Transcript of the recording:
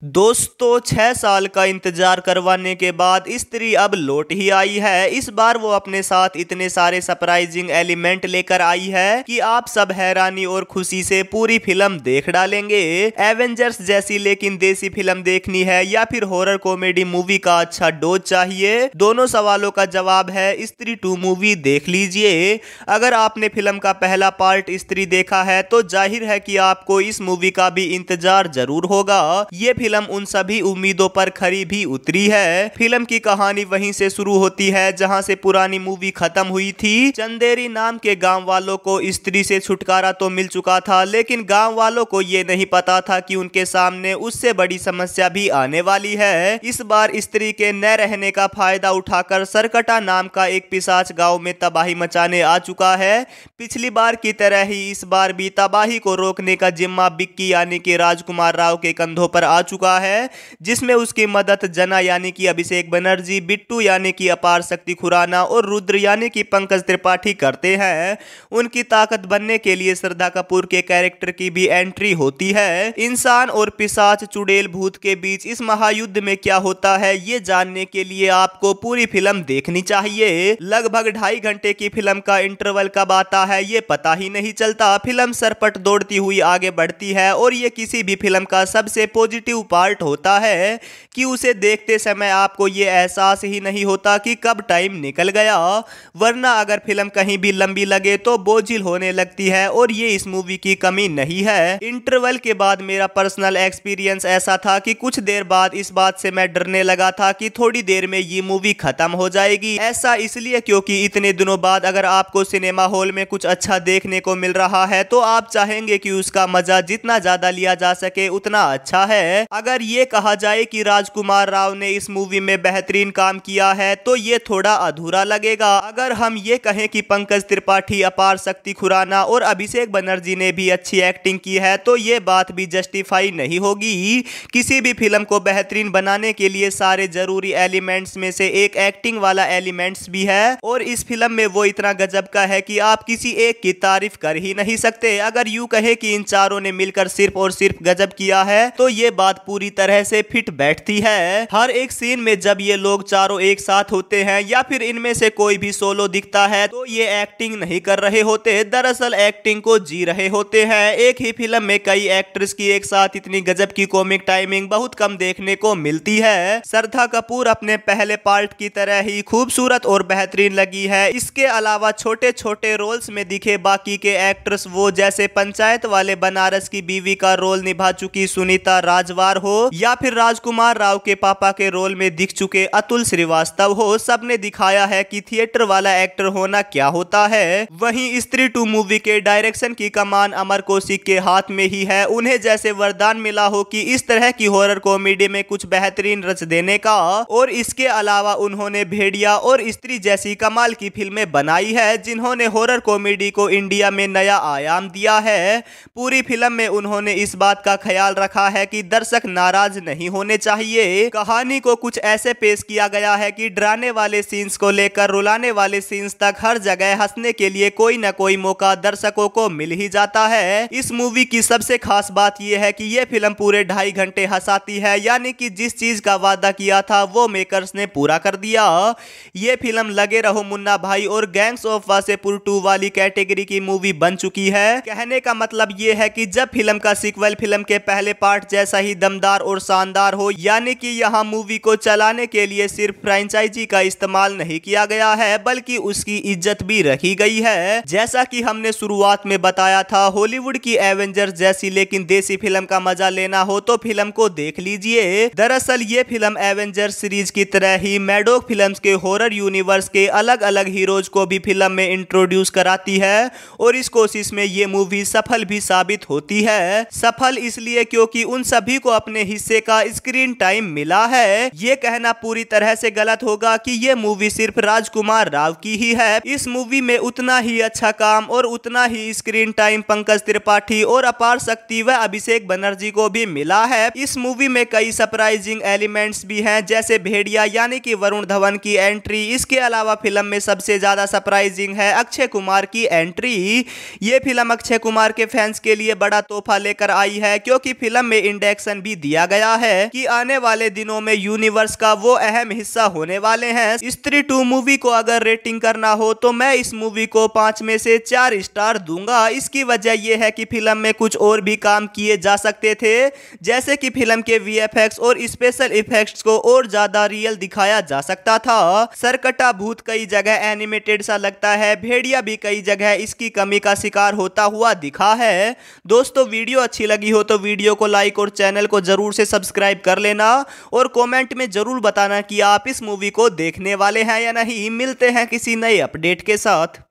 दोस्तों 6 साल का इंतजार करवाने के बाद स्त्री अब लौट ही आई है। इस बार वो अपने साथ इतने सारे सरप्राइजिंग एलिमेंट लेकर आई है कि आप सब हैरानी और खुशी से पूरी फिल्म देख डालेंगे। एवेंजर्स जैसी लेकिन देसी फिल्म देखनी है या फिर हॉरर कॉमेडी मूवी का अच्छा डोज चाहिए? दोनों सवालों का जवाब है स्त्री 2 मूवी देख लीजिए। अगर आपने फिल्म का पहला पार्ट स्त्री देखा है तो जाहिर है कि आपको इस मूवी का भी इंतजार जरूर होगा। ये फिल्म उन सभी उम्मीदों पर खरी भी उतरी है। फिल्म की कहानी वहीं से शुरू होती है जहां से पुरानी मूवी खत्म हुई थी। चंदेरी नाम के गांव वालों को स्त्री से छुटकारा तो मिल चुका था, लेकिन गांव वालों को ये नहीं पता था कि उनके सामने उससे बड़ी समस्या भी आने वाली है। इस बार स्त्री के न रहने का फायदा उठाकर सरकटा नाम का एक पिशाच गांव में तबाही मचाने आ चुका है। पिछली बार की तरह ही इस बार भी तबाही को रोकने का जिम्मा बिक्की यानी कि राजकुमार राव के कंधों पर आ चुका है, जिसमें उसकी मदद जना यानी कि अभिषेक बनर्जी, बिट्टू यानी कि अपार शक्ति खुराना और रुद्र यानी कि पंकज त्रिपाठी करते हैं। उनकी ताकत बनने के लिए श्रद्धा कपूर के कैरेक्टर की भी एंट्री होती है। इंसान और पिशाच चुड़ैल भूत के बीच इस महायुद्ध में क्या होता है ये जानने के लिए आपको पूरी फिल्म देखनी चाहिए। लगभग 2.5 घंटे की फिल्म का इंटरवल कब आता है ये पता ही नहीं चलता। फिल्म सरपट दौड़ती हुई आगे बढ़ती है और ये किसी भी फिल्म का सबसे पॉजिटिव पार्ट होता है कि उसे देखते समय आपको ये एहसास ही नहीं होता कि कब टाइम निकल गया। वरना अगर फिल्म कहीं भी लंबी लगे तो बोझिल होने लगती है और ये इस मूवी की कमी नहीं है। इंटरवल के बाद मेरा पर्सनल एक्सपीरियंस ऐसा था कि कुछ देर बाद इस बात से मैं डरने लगा था कि थोड़ी देर में ये मूवी खत्म हो जाएगी। ऐसा इसलिए क्योंकि इतने दिनों बाद अगर आपको सिनेमा हॉल में कुछ अच्छा देखने को मिल रहा है तो आप चाहेंगे कि उसका मजा जितना ज्यादा लिया जा सके उतना अच्छा है। अगर ये कहा जाए कि राजकुमार राव ने इस मूवी में बेहतरीन काम किया है तो ये थोड़ा अधूरा लगेगा। अगर हम ये कहें कि पंकज त्रिपाठी, अपार शक्ति खुराना और अभिषेक बनर्जी ने भी अच्छी एक्टिंग की है तो ये बात भी जस्टिफाई नहीं होगी। किसी भी फिल्म को बेहतरीन बनाने के लिए सारे जरूरी एलिमेंट्स में से एक एक्टिंग वाला एलिमेंट्स भी है और इस फिल्म में वो इतना गजब का है कि आप किसी एक की तारीफ कर ही नहीं सकते। अगर यूं कहे कि इन चारों ने मिलकर सिर्फ और सिर्फ गजब किया है तो ये बात पूरी तरह से फिट बैठती है। हर एक सीन में जब ये लोग चारों एक साथ होते हैं या फिर इनमें से कोई भी सोलो दिखता है तो ये एक्टिंग नहीं कर रहे होते, दरअसल एक्टिंग को जी रहे होते हैं। एक ही फिल्म में कई एक्ट्रेस की एक साथ इतनी गजब की कॉमिक टाइमिंग बहुत कम देखने को मिलती है। श्रद्धा कपूर अपने पहले पार्ट की तरह ही खूबसूरत और बेहतरीन लगी है। इसके अलावा छोटे छोटे रोल्स में दिखे बाकी के एक्ट्रेस वो जैसे पंचायत वाले बनारस की बीवी का रोल निभा चुकी सुनीता राजवार हो या फिर राजकुमार राव के पापा के रोल में दिख चुके अतुल श्रीवास्तव हो, सबने दिखाया है कि थिएटर वाला एक्टर होना क्या होता है। वहीं स्त्री 2 मूवी के डायरेक्शन की कमान अमर कौशिक के हाथ में ही है। उन्हें जैसे वरदान मिला हो कि इस तरह की हॉरर कॉमेडी में कुछ बेहतरीन रच देने का, और इसके अलावा उन्होंने भेड़िया और स्त्री जैसी कमाल की फिल्में बनाई है जिन्होंने हॉरर कॉमेडी को इंडिया में नया आयाम दिया है। पूरी फिल्म में उन्होंने इस बात का ख्याल रखा है कि दर्शक नाराज नहीं होने चाहिए। कहानी को कुछ ऐसे पेश किया गया है कि डराने वाले सीन्स को लेकर रुलाने वाले सीन्स तक हर जगह हंसने के लिए कोई न कोई मौका दर्शकों को मिल ही जाता है। इस मूवी की सबसे खास बात यह है कि यह फिल्म पूरे 2.5 घंटे हंसाती है, यानी कि जिस चीज का वादा किया था वो मेकर्स ने पूरा कर दिया। ये फिल्म लगे रहो मुन्ना भाई और गैंग्स ऑफ वासेपुर 2 वाली कैटेगरी की मूवी बन चुकी है। कहने का मतलब ये है कि जब फिल्म का सीक्वल फिल्म के पहले पार्ट जैसा ही दमदार और शानदार हो, यानी कि यहाँ मूवी को चलाने के लिए सिर्फ फ्रेंचाइजी का इस्तेमाल नहीं किया गया है बल्कि उसकी इज्जत भी रखी गई है। जैसा कि हमने शुरुआत में बताया था, हॉलीवुड की एवेंजर्स जैसी लेकिन देसी फिल्म का मजा लेना हो तो फिल्म को देख लीजिए। दरअसल ये फिल्म एवेंजर्स सीरीज की तरह ही मैडोक फिल्म्स के हॉरर यूनिवर्स के अलग अलग हीरोज को भी फिल्म में इंट्रोड्यूस कराती है और इस कोशिश में ये मूवी सफल भी साबित होती है। सफल इसलिए क्योंकि उन सभी को अपने हिस्से का स्क्रीन टाइम मिला है। ये कहना पूरी तरह से गलत होगा कि ये मूवी सिर्फ राजकुमार राव की ही है। इस मूवी में उतना ही अच्छा काम और उतना ही स्क्रीन टाइम पंकज त्रिपाठी और अपार शक्ति व अभिषेक बनर्जी को भी मिला है। इस मूवी में कई सरप्राइजिंग एलिमेंट्स भी हैं जैसे भेड़िया यानी कि वरुण धवन की एंट्री। इसके अलावा फिल्म में सबसे ज्यादा सरप्राइजिंग है अक्षय कुमार की एंट्री। ये फिल्म अक्षय कुमार के फैंस के लिए बड़ा तोहफा लेकर आई है क्योंकि फिल्म में इंडेक्शन भी भी दिया गया है कि आने वाले दिनों में यूनिवर्स का वो अहम हिस्सा होने वाले हैं। स्त्री 2 मूवी को अगर रेटिंग करना हो तो मैं इस मूवी को 5 में से 4 स्टार दूंगा। इसकी वजह यह है कि फिल्म में कुछ और भी काम किए जा सकते थे, जैसे कि फिल्म के वीएफएक्स और स्पेशल इफेक्ट्स को और ज्यादा रियल दिखाया जा सकता था। सरकटा भूत कई जगह एनिमेटेड सा लगता है, भेड़िया भी कई जगह इसकी कमी का शिकार होता हुआ दिखा है। दोस्तों वीडियो अच्छी लगी हो तो वीडियो को लाइक और चैनल को जरूर से सब्सक्राइब कर लेना और कमेंट में जरूर बताना कि आप इस मूवी को देखने वाले हैं या नहीं। मिलते हैं किसी नए अपडेट के साथ।